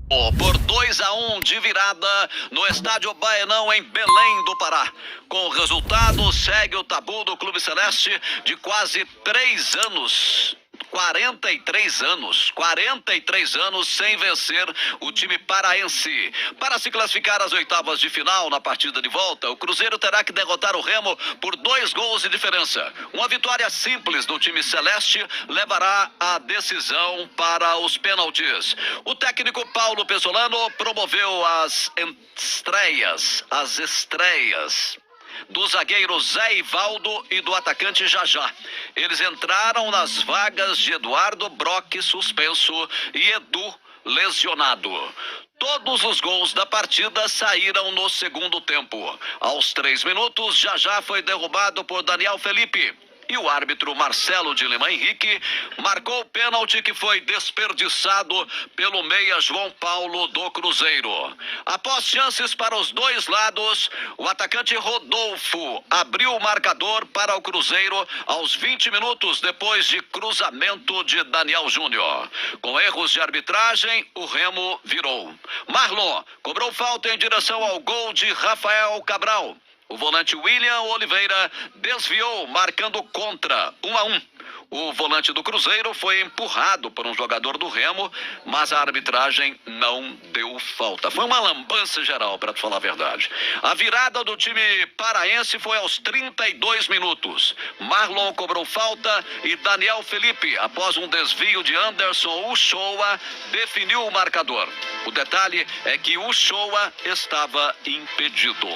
Por 2-1 de virada no estádio Baenão em Belém do Pará. Com o resultado, segue o tabu do Clube Celeste de quase 3 anos. 43 anos sem vencer o time paraense. Para se classificar às oitavas de final na partida de volta, o Cruzeiro terá que derrotar o Remo por 2 gols de diferença. Uma vitória simples do time celeste levará a decisão para os pênaltis. O técnico Paulo Pesolano promoveu as estreias do zagueiro Zé Ivaldo e do atacante Jajá. Eles entraram nas vagas de Eduardo Brock, suspenso, e Edu, lesionado. Todos os gols da partida saíram no segundo tempo. Aos 3 minutos, Jajá foi derrubado por Daniel Felipe. E o árbitro Marcelo de Lima Henrique marcou o pênalti que foi desperdiçado pelo meia João Paulo do Cruzeiro. Após chances para os dois lados, o atacante Rodolfo abriu o marcador para o Cruzeiro aos 20 minutos depois de cruzamento de Daniel Júnior. Com erros de arbitragem, o Remo virou. Marlon cobrou falta em direção ao gol de Rafael Cabral. O volante William Oliveira desviou, marcando contra, 1-1. O volante do Cruzeiro foi empurrado por um jogador do Remo, mas a arbitragem não deu falta. Foi uma lambança geral, para te falar a verdade. A virada do time paraense foi aos 32 minutos. Marlon cobrou falta e Daniel Felipe, após um desvio de Anderson Uchoa, definiu o marcador. O detalhe é que Uchoa estava impedido.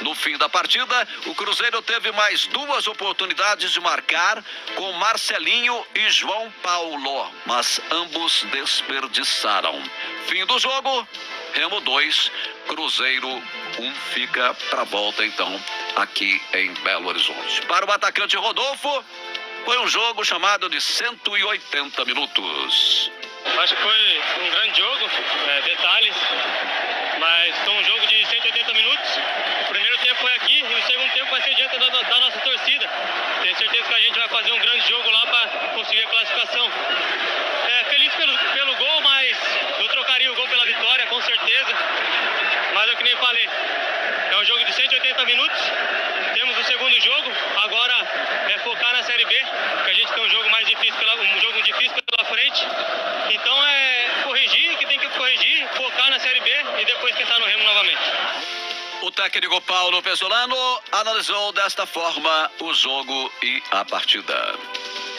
No fim da partida, o Cruzeiro teve mais 2 oportunidades de marcar com Marcelinho e João Paulo, mas ambos desperdiçaram. Fim do jogo, Remo 2, Cruzeiro 1, fica para volta então aqui em Belo Horizonte. Para o atacante Rodolfo, foi um jogo chamado de 180 minutos. Acho que foi um grande jogo, detalhes, mas foi um jogo de 180 minutos. O primeiro tempo foi aqui e o segundo tempo vai ser diante da nossa torcida. Tenho certeza que a gente vai fazer um grande jogo lá para conseguir a classificação. Feliz pelo gol, mas eu trocaria o gol pela vitória, com certeza. Mas é o que nem falei, é um jogo de 180 minutos. Temos o segundo jogo, agora é focar na Série B, que a gente tem um jogo difícil pela frente. Então corrigir, que tem que corrigir, focar na Série B e depois pensar no Remo novamente. O técnico Paulo Pesolano analisou desta forma o jogo e a partida.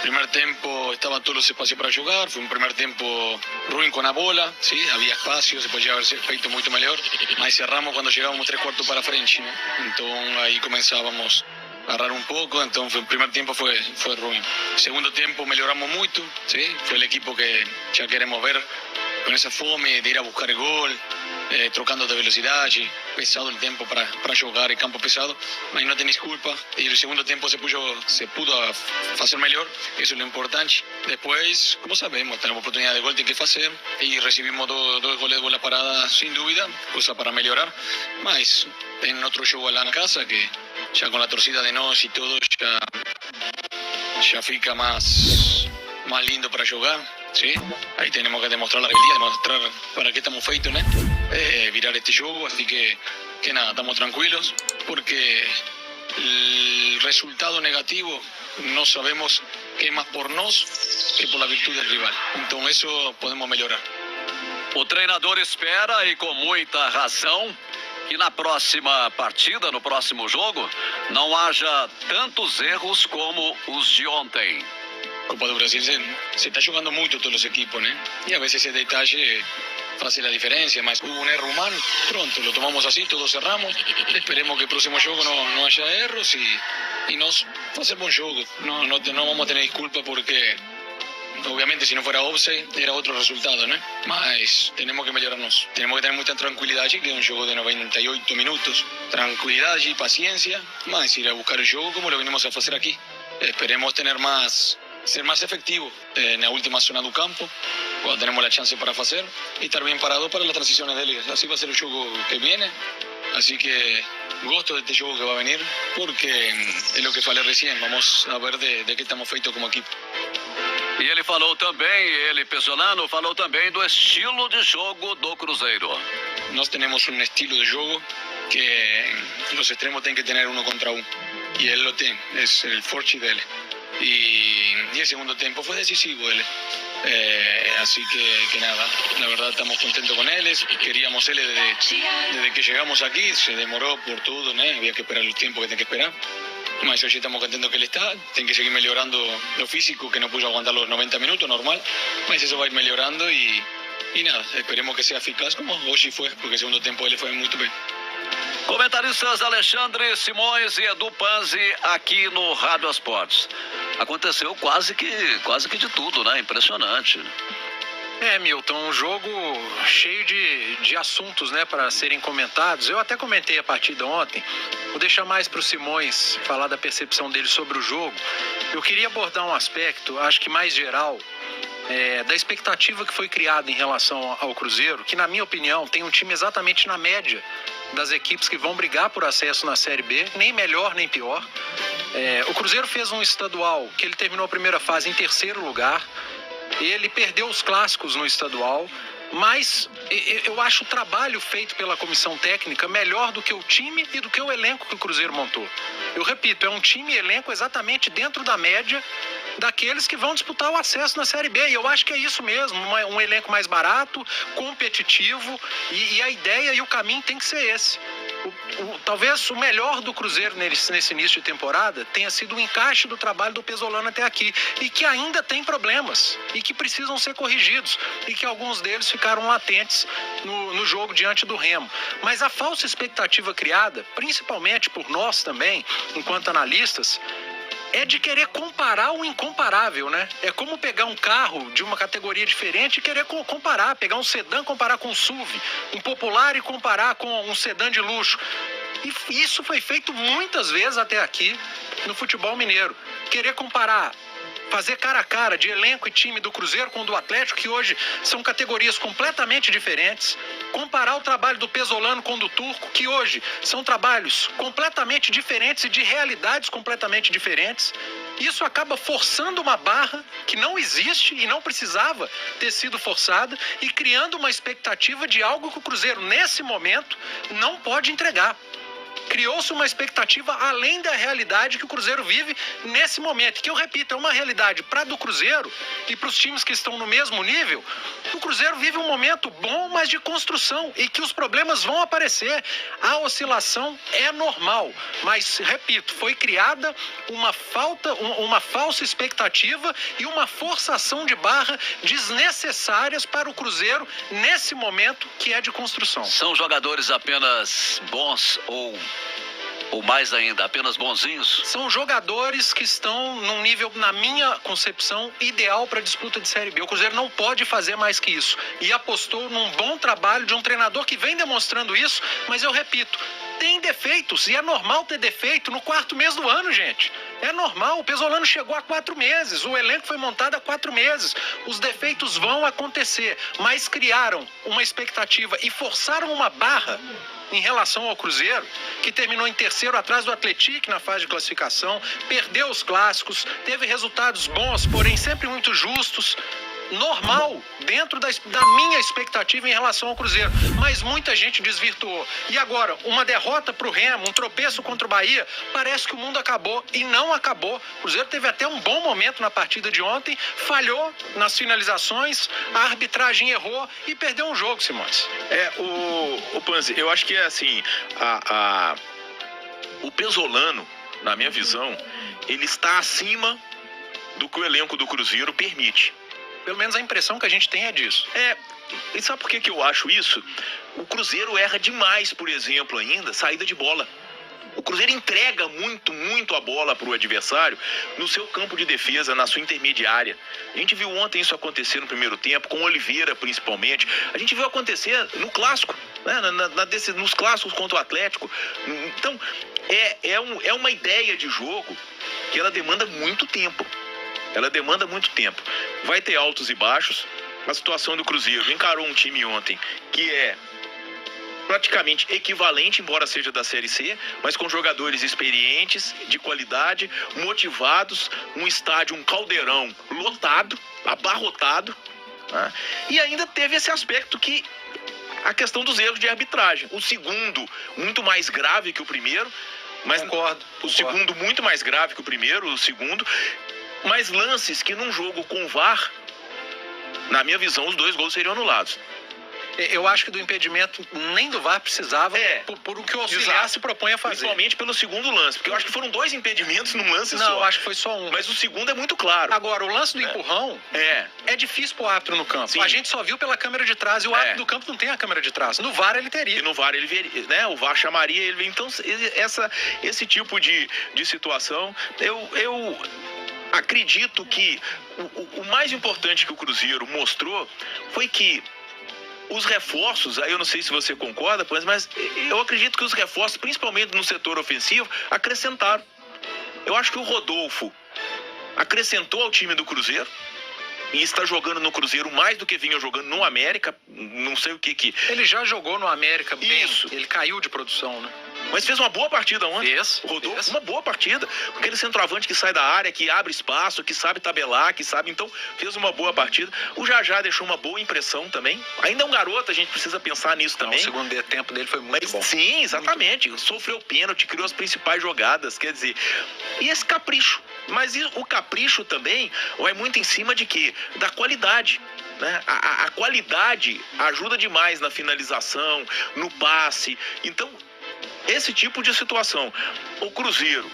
Primer tiempo estaban todos los espacios para jugar, fue un primer tiempo ruim con la bola, sí, había espacio, se podía haber feito muito melhor, mas cerramos cuando llegábamos 3/4 para frente, ¿no? Entonces ahí comenzábamos a agarrar un poco, entonces el primer tiempo fue ruim. Segundo tiempo melhoramos mucho, sí, fue el equipo que ya queremos ver con esa fome de ir a buscar el gol, trocando de velocidade, pesado el tempo para jogar em campo pesado, mas não tem desculpa. E o segundo tempo se pudo fazer melhor, isso é o importante. Depois, como sabemos, temos oportunidade de gol, tem que fazer, e recebimos 2 goles de bola parada, sem dúvida, coisa para melhorar, mas tem outro jogo lá na casa que já com a torcida de nós e todo, já fica mais lindo para jogar. Sí, ahí tenemos que demostrar la rebeldía, demostrar para qué estamos feitos, ¿no? Virar este juego, así que nada, estamos tranquilos, porque el resultado negativo no sabemos que es más por nos que por la virtud del rival. Entonces eso podemos mejorar. O treinador espera, e com muita razão, que na próxima partida, no próximo jogo, não haja tantos erros como os de ontem. Copa do Brasil se está jugando mucho todos los equipos, ¿no? Y a veces ese detalle hace la diferencia, mas hubo un error humano, pronto, lo tomamos así, todos cerramos, esperemos que el próximo juego no haya errores y nos hacemos un juego, no vamos a tener disculpas porque obviamente si no fuera offside era otro resultado, ¿no? Mas tenemos que mejorarnos, tenemos que tener mucha tranquilidad, que es un juego de 98 minutos, tranquilidad y paciencia, más ir a buscar el juego como lo venimos a hacer aquí. Esperemos ser más efectivo en la última zona del campo, cuando tenemos la chance para hacer, y estar bien parado para las transiciones de ligas. Así va a ser el juego que viene, así que gosto de este juego que va a venir, porque es lo que falei recién, vamos a ver de qué estamos feitos como equipo. E ele falou também, ele, Pesolano, falou também do estilo de jogo do Cruzeiro. Nós temos um estilo de jogo que os extremos têm que ter 1 contra 1. E ele lo tem, é o forte dele. Y el segundo tiempo fue decisivo él. Así que nada, la verdad estamos contentos con él. Queríamos él desde que llegamos aquí, se demoró por todo, ¿no? Había que esperar el tiempo que tiene que esperar. Mas hoy estamos contentos que él está, tiene que seguir mejorando lo físico, que no pudo aguantar los 90 minutos, normal. Mas eso va a ir mejorando y nada, esperemos que sea eficaz como hoy fue, porque el segundo tiempo él fue muy bien. Comentaristas Alexandre Simões e Edu Panzi aqui no Rádio Esportes. Aconteceu quase que de tudo, né? Impressionante. Milton, um jogo cheio de assuntos, né, para serem comentados. Eu até comentei a partida ontem. Vou deixar mais para o Simões falar da percepção dele sobre o jogo. Eu queria abordar um aspecto, acho que mais geral, da expectativa que foi criada em relação ao Cruzeiro, que na minha opinião tem um time exatamente na média das equipes que vão brigar por acesso na Série B, nem melhor nem pior. O Cruzeiro fez um estadual que ele terminou a primeira fase em 3º lugar. Ele perdeu os clássicos no estadual, mas eu acho o trabalho feito pela comissão técnica melhor do que o time e do que o elenco que o Cruzeiro montou. Eu repito, é um time e elenco exatamente dentro da média daqueles que vão disputar o acesso na Série B. E eu acho que é isso mesmo, um elenco mais barato, competitivo, e a ideia e o caminho tem que ser esse. Talvez o melhor do Cruzeiro nesse início de temporada tenha sido o encaixe do trabalho do Pesolano até aqui, e que ainda tem problemas e que precisam ser corrigidos, e que alguns deles ficaram latentes no jogo diante do Remo. Mas a falsa expectativa criada, principalmente por nós também, enquanto analistas, é de querer comparar o incomparável, né? É como pegar um carro de uma categoria diferente e querer comparar, pegar um sedã, comparar com um SUV, um popular e comparar com um sedã de luxo. E isso foi feito muitas vezes até aqui no futebol mineiro. Querer comparar, fazer cara a cara de elenco e time do Cruzeiro com o do Atlético, que hoje são categorias completamente diferentes. Comparar o trabalho do Pesolano com o do Turco, que hoje são trabalhos completamente diferentes e de realidades completamente diferentes. Isso acaba forçando uma barra que não existe e não precisava ter sido forçada, e criando uma expectativa de algo que o Cruzeiro, nesse momento, não pode entregar. Criou-se uma expectativa além da realidade que o Cruzeiro vive nesse momento, que eu repito, é uma realidade para do Cruzeiro e para os times que estão no mesmo nível. O Cruzeiro vive um momento bom, mas de construção, e que os problemas vão aparecer. A oscilação é normal, mas, repito, foi criada uma falsa expectativa e uma forçação de barra desnecessárias para o Cruzeiro nesse momento que é de construção. São jogadores apenas bons ou mais ainda, apenas bonzinhos? São jogadores que estão num nível, na minha concepção, ideal para a disputa de Série B. O Cruzeiro não pode fazer mais que isso. E apostou num bom trabalho de um treinador que vem demonstrando isso, mas eu repito, tem defeitos, e é normal ter defeito no 4º mês do ano, gente. É normal, o Pesolano chegou há 4 meses, o elenco foi montado há 4 meses. Os defeitos vão acontecer, mas criaram uma expectativa e forçaram uma barra em relação ao Cruzeiro, que terminou em 3º atrás do Atlético na fase de classificação, perdeu os clássicos, teve resultados bons, porém sempre muito justos. Normal, dentro da minha expectativa em relação ao Cruzeiro, mas muita gente desvirtuou. E agora, uma derrota para o Remo, um tropeço contra o Bahia, parece que o mundo acabou, e não acabou. O Cruzeiro teve até um bom momento na partida de ontem, falhou nas finalizações, a arbitragem errou e perdeu um jogo, Simões. O Panzi, eu acho que é assim, o Pesolano, na minha visão, ele está acima do que o elenco do Cruzeiro permite. Pelo menos a impressão que a gente tem é disso. E sabe por que eu acho isso? O Cruzeiro erra demais, por exemplo, ainda, saída de bola. O Cruzeiro entrega muito a bola para o adversário no seu campo de defesa, na sua intermediária. A gente viu ontem isso acontecer no primeiro tempo, com o Oliveira principalmente. A gente viu acontecer no clássico, né? Nos clássicos contra o Atlético. Então, é uma ideia de jogo que ela demanda muito tempo. Vai ter altos e baixos. A situação do Cruzeiro encarou um time ontem que é praticamente equivalente, embora seja da Série C, mas com jogadores experientes, de qualidade, motivados, um estádio, um caldeirão lotado, abarrotado, né? E ainda teve esse aspecto que a questão dos erros de arbitragem. O segundo, muito mais grave que o primeiro, mas Concordo. o segundo muito mais grave que o primeiro, o segundo, mas lances que num jogo com VAR, na minha visão, os 2 gols seriam anulados. Eu acho que do impedimento nem do VAR precisava, por o que o auxiliar Exato. se propõe a fazer. Principalmente pelo segundo lance, porque eu acho que foram 2 impedimentos num lance Não, só. eu acho que foi só um. Mas o segundo é muito claro. Agora, o lance do empurrão é difícil pro árbitro no campo. Sim. A gente só viu pela câmera de trás e o árbitro do campo não tem a câmera de trás. No VAR ele teria. E no VAR ele veria, né? O VAR chamaria ele. Então, esse tipo de situação, eu acredito que o mais importante que o Cruzeiro mostrou foi que os reforços, aí eu não sei se você concorda, mas eu acredito que os reforços, principalmente no setor ofensivo, acrescentaram. Eu acho que o Rodolfo acrescentou ao time do Cruzeiro e está jogando no Cruzeiro mais do que vinha jogando no América, não sei o que. Ele já jogou no América bem. Isso. Ele caiu de produção, né? Mas fez uma boa partida ontem. Fez. O Rodolfo, Fez. uma boa partida. Aquele centroavante que sai da área, que abre espaço, que sabe tabelar, que sabe. Então, fez uma boa partida. O Jajá deixou uma boa impressão também. Ainda é um garoto, a gente precisa pensar nisso também. O segundo tempo dele foi muito bom. Sim, exatamente. Sofreu pênalti, criou as principais jogadas. Quer dizer, e esse capricho. Mas o capricho também vai muito em cima de quê? Da qualidade. Né? A qualidade ajuda demais na finalização, no passe. Então, esse tipo de situação. O Cruzeiro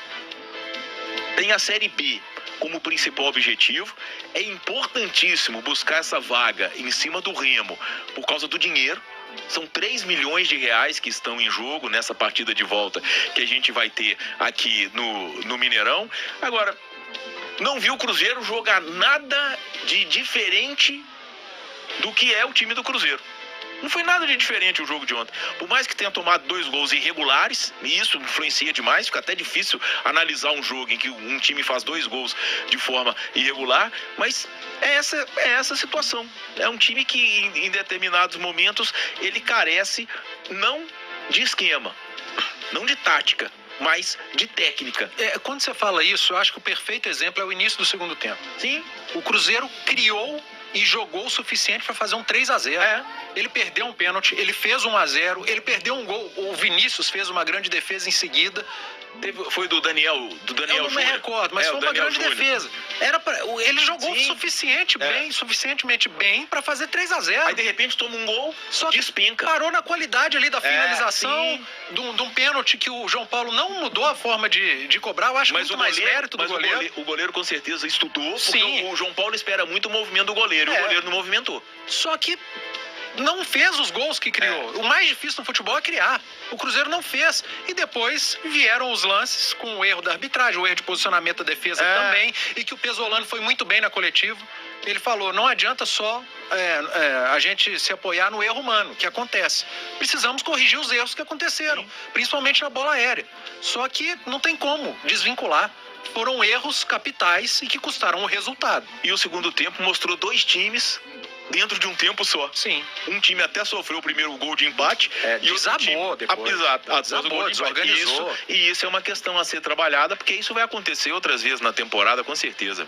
tem a Série B como principal objetivo. É importantíssimo buscar essa vaga em cima do Remo por causa do dinheiro. São 3 milhões de reais que estão em jogo nessa partida de volta que a gente vai ter aqui no Mineirão. Agora, não vi o Cruzeiro jogar nada de diferente do que é o time do Cruzeiro. Não foi nada de diferente o jogo de ontem. Por mais que tenha tomado 2 gols irregulares, e isso influencia demais, fica até difícil analisar um jogo em que um time faz 2 gols de forma irregular, mas é essa situação. É um time que em determinados momentos ele carece não de esquema, não de tática, mas de técnica. Quando você fala isso, eu acho que o perfeito exemplo é o início do segundo tempo. Sim. O Cruzeiro criou e jogou o suficiente para fazer um 3-0. Ele perdeu um pênalti, ele fez 1-0, ele perdeu um gol. O Vinícius fez uma grande defesa em seguida. Foi do Daniel Eu não me recordo, mas foi uma grande defesa. Ele jogou suficientemente bem para fazer 3-0. Aí de repente toma um gol, só despenca. Parou na qualidade ali da finalização, de um pênalti que o João Paulo não mudou a forma de cobrar. Eu acho muito mais mérito do goleiro. O goleiro com certeza estudou, porque Sim. o João Paulo espera muito o movimento do goleiro, e o goleiro não movimentou. Só que não fez os gols que criou. O mais difícil no futebol é criar. O Cruzeiro não fez. E depois vieram os lances com o erro da arbitragem, o erro de posicionamento da defesa também, e que o Pesolano foi muito bem na coletiva. Ele falou, não adianta só a gente se apoiar no erro humano, que acontece. Precisamos corrigir os erros que aconteceram, principalmente na bola aérea. Só que não tem como desvincular. Foram erros capitais e que custaram o resultado. E o segundo tempo mostrou 2 times dentro de um tempo só. Sim. Um time até sofreu o primeiro gol de empate. E desabou depois. Desabou, desorganizou. E isso é uma questão a ser trabalhada, porque isso vai acontecer outras vezes na temporada, com certeza.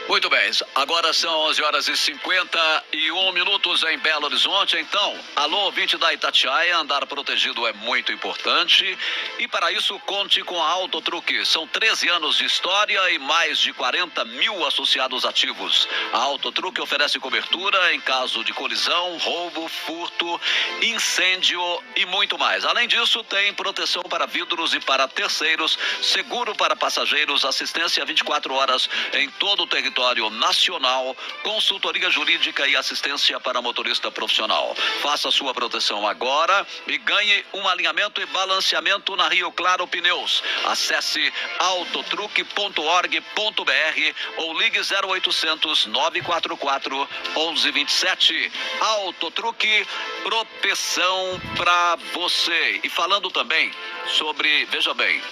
Muito bem, agora são 11h51 em Belo Horizonte. Então, alô, ouvinte da Itatiaia, andar protegido é muito importante. E para isso, conte com a Autotruque. São 13 anos de história e mais de 40 mil associados ativos. A Autotruque oferece cobertura em caso de colisão, roubo, furto, incêndio e muito mais. Além disso, tem proteção para vidros e para terceiros, seguro para passageiros, assistência 24 horas em todo o território nacional, consultoria jurídica e assistência para motorista profissional. Faça sua proteção agora e ganhe um alinhamento e balanceamento na Rio Claro Pneus. Acesse autotruque.org.br ou ligue 0800 944 1127. Autotruque, proteção para você. E falando também sobre, veja bem,